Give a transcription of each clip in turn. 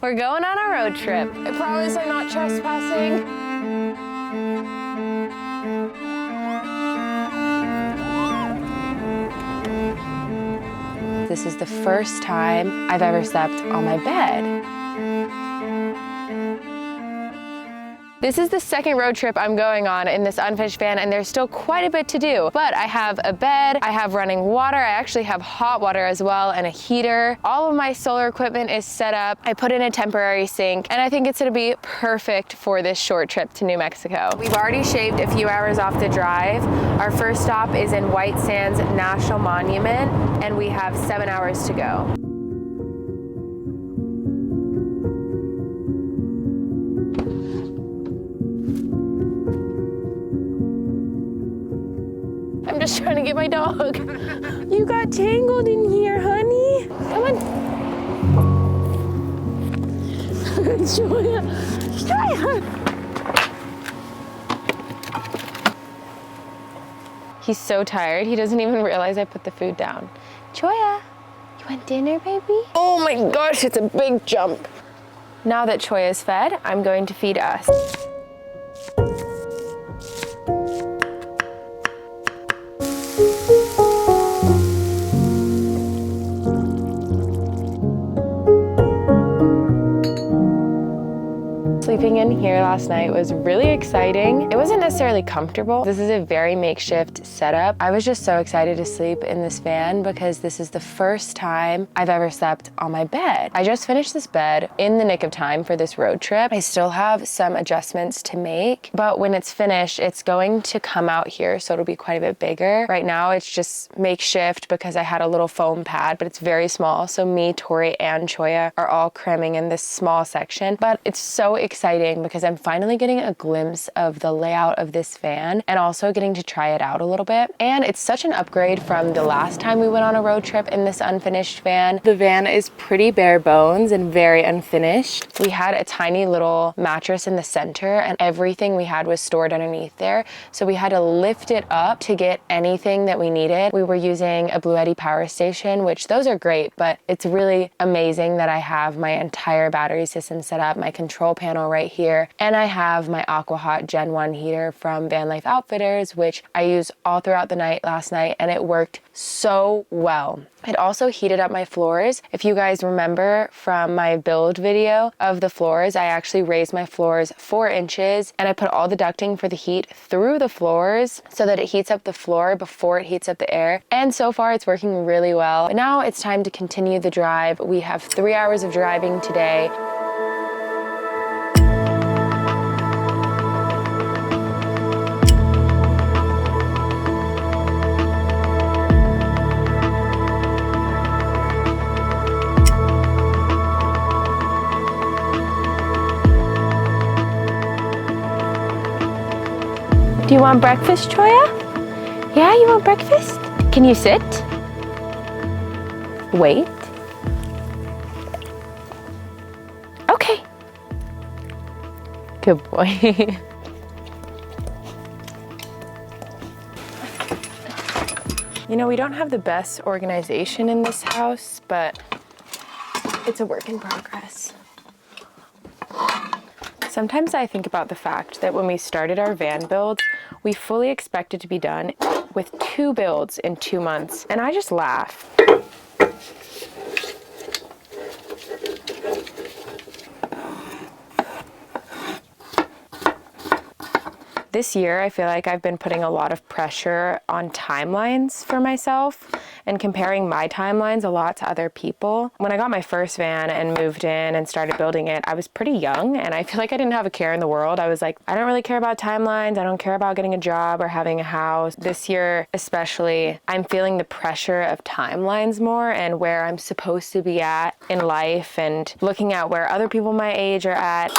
We're going on a road trip. I promise I'm not trespassing. This is the first time I've ever slept on my bed. This is the second road trip I'm going on in this unfinished van, and there's still quite a bit to do. But I have a bed, I have running water, I actually have hot water as well, and a heater. All of my solar equipment is set up. I put in a temporary sink, and I think it's gonna be perfect for this short trip to New Mexico. We've already shaved a few hours off the drive. Our first stop is in White Sands National Monument, and we have 7 hours to go. I'm just trying to get my dog. You got tangled in here, honey. Come on. Julia. He's so tired, he doesn't even realize I put the food down. Choya, you want dinner, baby? Oh my gosh, it's a big jump. Now that Choya is fed, I'm going to feed us. Sleeping in here last night was really exciting. It wasn't necessarily comfortable. This is a very makeshift setup. I was just so excited to sleep in this van because this is the first time I've ever slept on my bed. I just finished this bed in the nick of time for this road trip. I still have some adjustments to make, but when it's finished, it's going to come out here, so it'll be quite a bit bigger. Right now, it's just makeshift because I had a little foam pad, but it's very small. So me, Tori, and Choya are all cramming in this small section, but it's so exciting because I'm finally getting a glimpse of the layout of this van and also getting to try it out a little bit. And it's such an upgrade from the last time we went on a road trip in this unfinished van. The van is pretty bare bones and very unfinished. We had a tiny little mattress in the center and everything we had was stored underneath there. So we had to lift it up to get anything that we needed. We were using a Blue Eddy power station, which those are great, but it's really amazing that I have my entire battery system set up, my control panel right here, and I have my AquaHot Gen 1 heater from Van Life Outfitters, which I used all throughout the night last night, and it worked so well. It also heated up my floors. If you guys remember from my build video of the floors, I actually raised my floors 4 inches and I put all the ducting for the heat through the floors so that it heats up the floor before it heats up the air. And so far it's working really well. But now it's time to continue the drive. We have 3 hours of driving today. Do you want breakfast, Choya? Yeah, you want breakfast? Can you sit? Wait. Okay. Good boy. You know, we don't have the best organization in this house, but it's a work in progress. Sometimes I think about the fact that when we started our van builds, we fully expected to be done with 2 builds in 2 months, and I just laugh. This year, I feel like I've been putting a lot of pressure on timelines for myself and comparing my timelines a lot to other people. When I got my first van and moved in and started building it, I was pretty young and I feel like I didn't have a care in the world. I was like, I don't really care about timelines. I don't care about getting a job or having a house. This year, especially, I'm feeling the pressure of timelines more and where I'm supposed to be at in life and looking at where other people my age are at.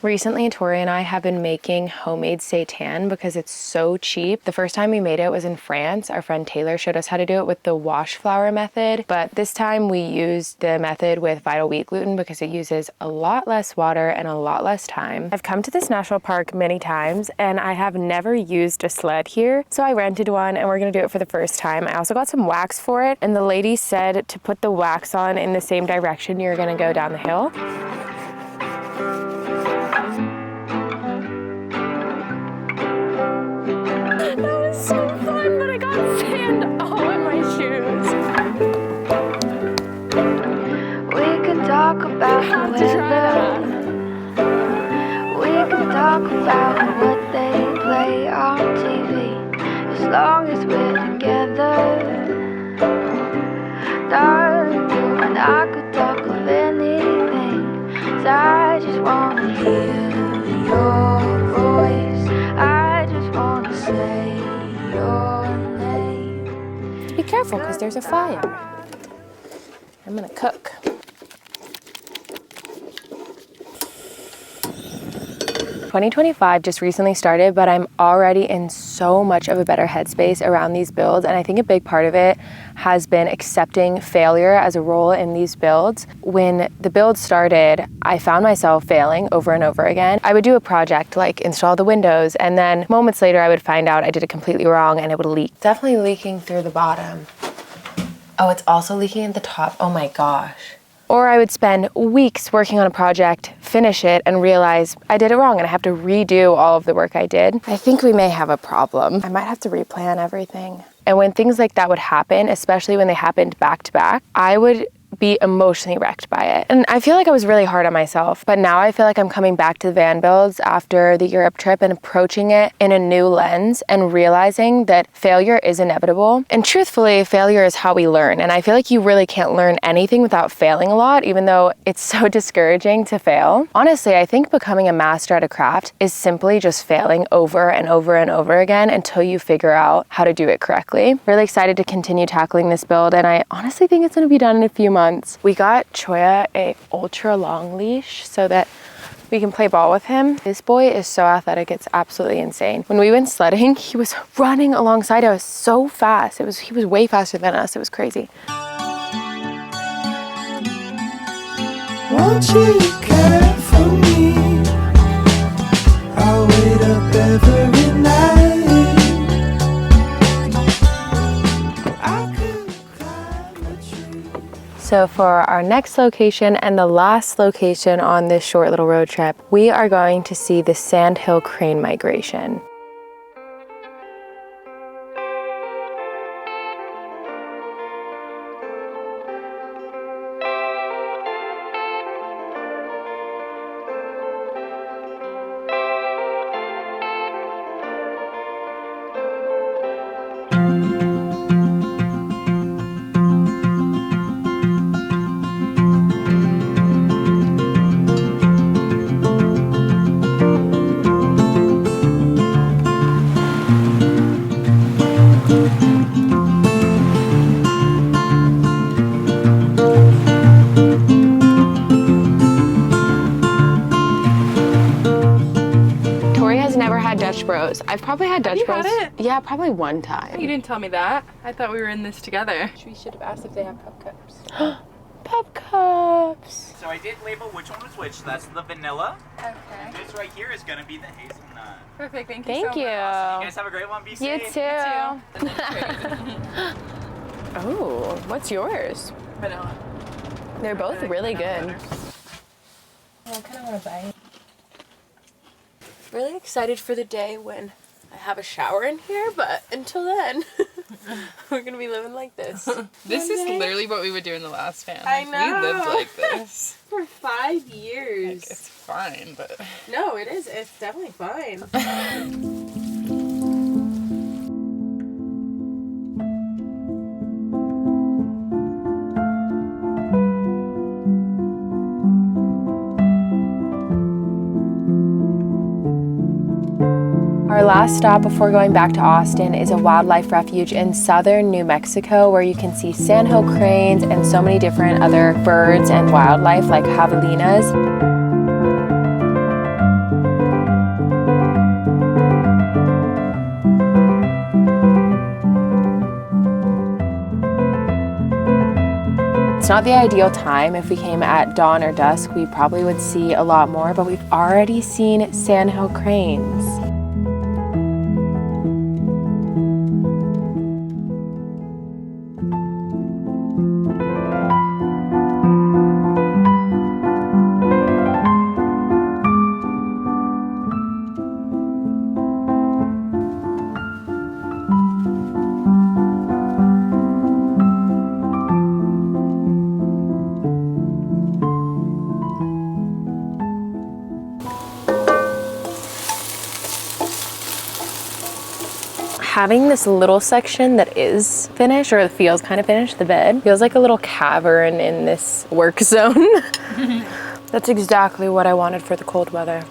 Recently, Tori and I have been making homemade seitan because it's so cheap. The first time we made it was in France. Our friend Taylor showed us how to do it with the wash flour method, but this time we used the method with vital wheat gluten because it uses a lot less water and a lot less time. I've come to this national park many times and I have never used a sled here, so I rented one and we're gonna do it for the first time. I also got some wax for it, and the lady said to put the wax on in the same direction you're gonna go down the hill. That was so fun, but I got sand all in my shoes. We can talk about the weather. We can talk about what they play on TV. As long as we're together. Darling, you and I could talk of anything. 'Cause I just wanna hear your voice. I just wanna say your name. Be careful, because there's a fire. I'm gonna cook. "2025 just recently started, but I'm already in so much of a better headspace around these builds, and I think a big part of it has been accepting failure as a role in these builds. When the build started, I found myself failing over and over again. I would do a project like install the windows, and then moments later I would find out I did it completely wrong and it would leak. Definitely leaking through the bottom. Oh, it's also leaking at the top. Oh my gosh. Or I would spend weeks working on a project, finish it, and realize I did it wrong and I have to redo all of the work I did. I think we may have a problem. I might have to replan everything. And when things like that would happen, especially when they happened back to back, I would be emotionally wrecked by it. And I feel like I was really hard on myself, but now I feel like I'm coming back to the van builds after the Europe trip and approaching it in a new lens and realizing that failure is inevitable. And truthfully, failure is how we learn. And I feel like you really can't learn anything without failing a lot, even though it's so discouraging to fail. Honestly, I think becoming a master at a craft is simply just failing over and over and over again until you figure out how to do it correctly. Really excited to continue tackling this build, and I honestly think it's gonna be done in a few months. We got Choya a ultra long leash so that we can play ball with him. This boy is so athletic, it's absolutely insane. When we went sledding, he was running alongside us so fast. He was way faster than us. It was crazy. Won't you care for me? I'll wait up every night. So for our next location and the last location on this short little road trip, we are going to see the sandhill crane migration. Bros. I've probably had Dutch Bros. Had it? Yeah, probably one time. You didn't tell me that. I thought we were in this together. We should have asked if they have pup cups. Pup cups. So I did label which one was which. That's the vanilla. Okay. And this right here is gonna be the hazelnut. Perfect. Thank you. Thank you. You guys have a great one. Be safe. You too. Oh, what's yours? Vanilla. They're both really good. I kind of want to bite. Really excited for the day when I have a shower in here, but until then, we're gonna be living like this. This is literally what we would do in the last van. I know. We lived like this. For 5 years. Like, it's fine, but... No, it is. It's definitely fine. Our last stop before going back to Austin is a wildlife refuge in southern New Mexico where you can see sandhill cranes and so many different other birds and wildlife like javelinas. not the ideal time. If we came at dawn or dusk, we probably would see a lot more, but we've already seen sandhill cranes. Having this little section that is finished, or it feels kind of finished, the bed, feels like a little cavern in this work zone. That's exactly what I wanted for the cold weather.